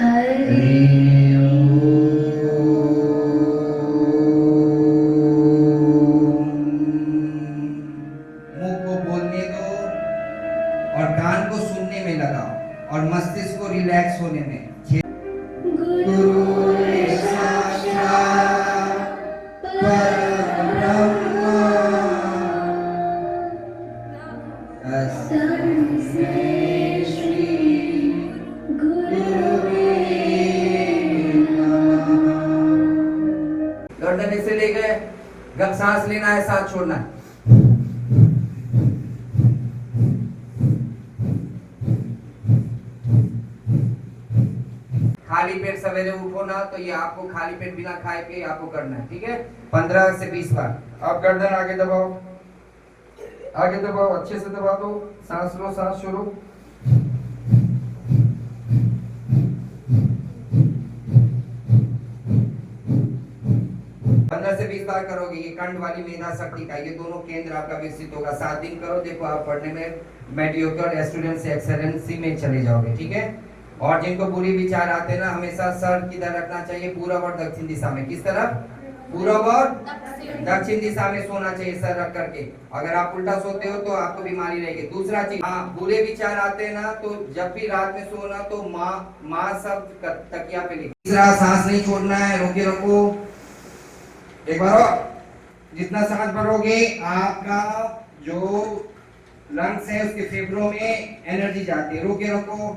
मुंह को बोलने दो और कान को सुनने में लगाओ और मस्तिष्क को रिलैक्स होने में। गुरु साक्षात परब्रह्म तस्मै श्री गुरुवे नमः। गर्दन ऐसे ले गए, गप सांस लेना है, सांस छोड़ना है। खाली पेट सवेरे उठो ना तो ये आपको खाली पेट बिना खाए के आपको करना है, ठीक है? 15 से 20 बार। अब गर्दन आगे दबाओ, आगे दबाओ, अच्छे से दबा दो, सांस लो, सांस छोड़ो। से 20 बार करोगे। ये कंठ वाली मेधा शक्ति का ये दोनों केंद्र आपका विकसित होगा। 7 दिन करो, देखो आप पढ़ने में मेडियोकर स्टूडेंट से एक्सेलेंसी में चले जाओगे, ठीक है? और जिनको बुरी विचार आते हैं ना, हमेशा सर किधर रखना चाहिए? पूरब और दक्षिण दिशा में। किस तरफ? पूरब और दक्षिण दिशा में सोना चाहिए सर रख करके। अगर आप उल्टा सोते हो तो आपको बीमारी रहेगी। दूसरा चीज, हाँ, बुरे विचार आते हैं ना तो जब भी रात में सोना तो माँ शब्द तकिया पे लिख। तीसरा, सांस नहीं छोड़ना है, रोके रखो। एक बार और, जितना सांस भरोगे आपका जो लंग्स है उसके फेफड़ों में एनर्जी जाती है। रोके रखो।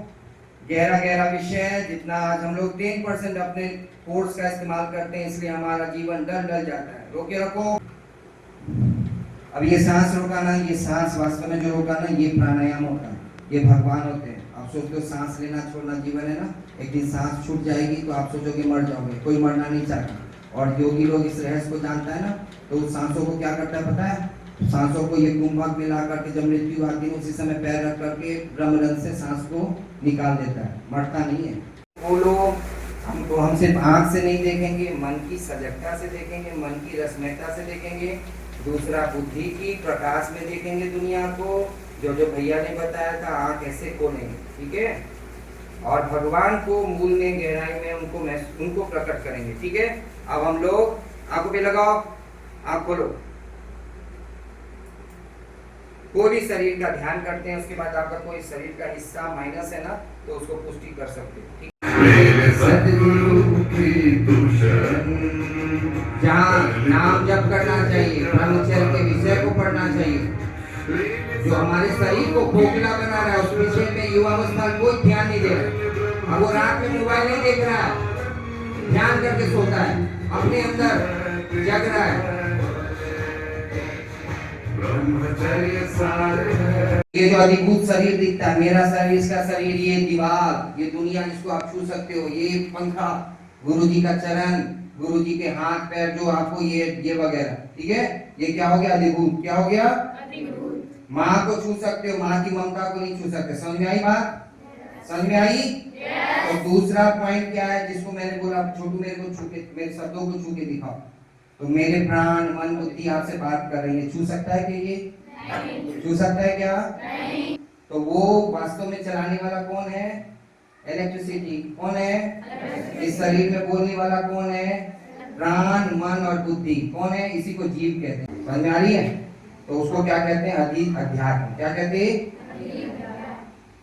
गहरा गहरा विषय है, जितना आज हम लोग 10% अपने फोर्स का इस्तेमाल करते हैं, इसलिए हमारा जीवन डल जाता है। रोके रखो। अब ये सांस रोकाना, ये सांस वास्तव में जो रोकाना, ये प्राणायाम होता है, ये भगवान होते हैं। आप सोचते हो सांस लेना छोड़ना जीवन है ना, एक दिन सांस छूट जाएगी तो आप सोचोगे मर जाओगे। कोई मरना नहीं चाहता। और योगी लोग इस रहस्य को जानता है ना, तो उस सांसों को क्या करता है पता है? सांसों को ये कुंभक में ला करके जब मृत्यु आती है उसी समय पैर रख करके ब्रह्मरंध्र से सांस को निकाल देता है, मरता नहीं है। वो लोग हमको हम सिर्फ आंख से नहीं देखेंगे, मन की सजगता से देखेंगे, मन की रसमयता से देखेंगे। दूसरा, बुद्धि की प्रकाश में देखेंगे दुनिया को। जो भैया ने बताया था, आंख ऐसे खोलेंगे, ठीक है? और भगवान को मूल में गहराई में उनको प्रकट करेंगे, ठीक है? अब हम लोग आंखों पे लगाओ, आंख खोलो, पूरी शरीर का ध्यान करते हैं। उसके बाद आपका कोई शरीर का हिस्सा माइनस है ना तो उसको पुष्टि कर सकते हो, ठीक है? जहाँ नाम जप करना चाहिए, ब्रह्मचर्य के विषय को पढ़ना चाहिए। जो हमारे शरीर को खोखला बना रहा है उस विषय में युवावस्था कोई ध्यान नहीं दे रहा। अब वो रात में मोबाइल नहीं देख रहा है, ध्यान करके सोता है, अपने अंदर जग रहा है। ये जो अधिभूत शरीर दिखता है, मेरा शरीर, इसका शरीर, ये दीवार, ये दुनिया जिसको आप छू सकते हो, ये पंखा, गुरु जी का चरण, गुरु जी के हाथ पैर जो आपको ये वगैरह, ठीक है? ये क्या हो गया? अधिभूत। क्या हो गया? अधिभूत। माँ को छू सकते हो, माँ की ममता को नहीं छू सकते। समझ में आई बात? समझ में आई? तो दूसरा पॉइंट क्या है जिसको मैंने बोला, छोटू मेरे को छू के, मेरे शब्दों को छू के दिखाओ। तो मेरे प्राण मन बुद्धि आपसे बात कर रही है, छू सकता है कि ये? नहीं। छू सकता है क्या? नहीं। तो वो वास्तव में चलाने वाला कौन है? इलेक्ट्रिसिटी। कौन है? इस शरीर में बोलने वाला कौन है? प्राण मन और बुद्धि। कौन है? इसी को जीव कहते हैं। समझ में आ रही है? तो उसको क्या कहते हैं? अध्यात्म। क्या कहते हैं?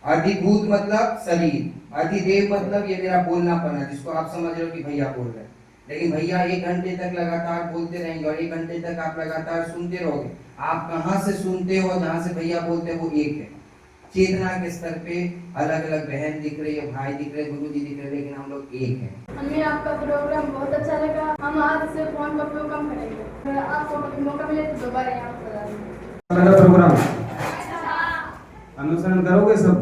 अधिभूत मतलब शरीर, अधिदेव मतलब ये मेरा बोलनापन है, जिसको आप समझ रहे हो कि भैया बोल रहे हैं। लेकिन भैया 1 घंटे तक लगातार बोलते रहेंगे और 1 घंटे तक आप लगातार सुनते रहोगे। आप कहाँ से सुनते हो? जहाँ से भैया बोलते हैं वो एक है। चेतना के स्तर पे अलग अलग बहन दिख रही है, भाई दिख रहे, गुरु जी दिख रहे, लेकिन हम लोग एक हैं। हमें आपका प्रोग्राम बहुत अच्छा लगा। हम आज से फोन का उपयोग कम करेंगे। आपको मौका मिले तो दोबारा यहाँ पर प्रोग्राम अनुसरण करोगे सब?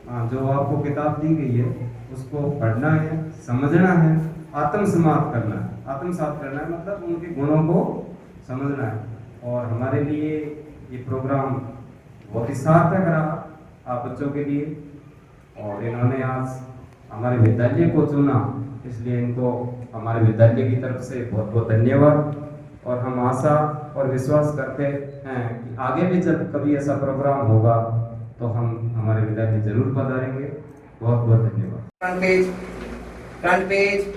हाँ, जो आपको किताब दी गई है उसको पढ़ना है, समझना है, आत्मसात करना है। आत्मसात करना है मतलब उनके गुणों को समझना है। और हमारे लिए ये प्रोग्राम बहुत ही सार्थक रहा आप बच्चों के लिए। और इन्होंने आज हमारे विद्यालय को चुना, इसलिए इनको हमारे विद्यालय की तरफ से बहुत बहुत धन्यवाद। और हम आशा और विश्वास करते हैं कि आगे भी जब कभी ऐसा प्रोग्राम होगा तो हम हमारे विद्यालय जरूर पधारेंगे। बहुत बहुत धन्यवाद। Front page.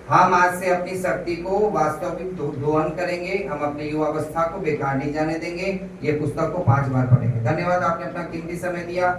हम आज से अपनी शक्ति को वास्तविक दोहन करेंगे, हम अपने युवावस्था को बेकार नहीं जाने देंगे। ये पुस्तक को 5 बार पढ़ेंगे। धन्यवाद, आपने अपना कीमती समय दिया।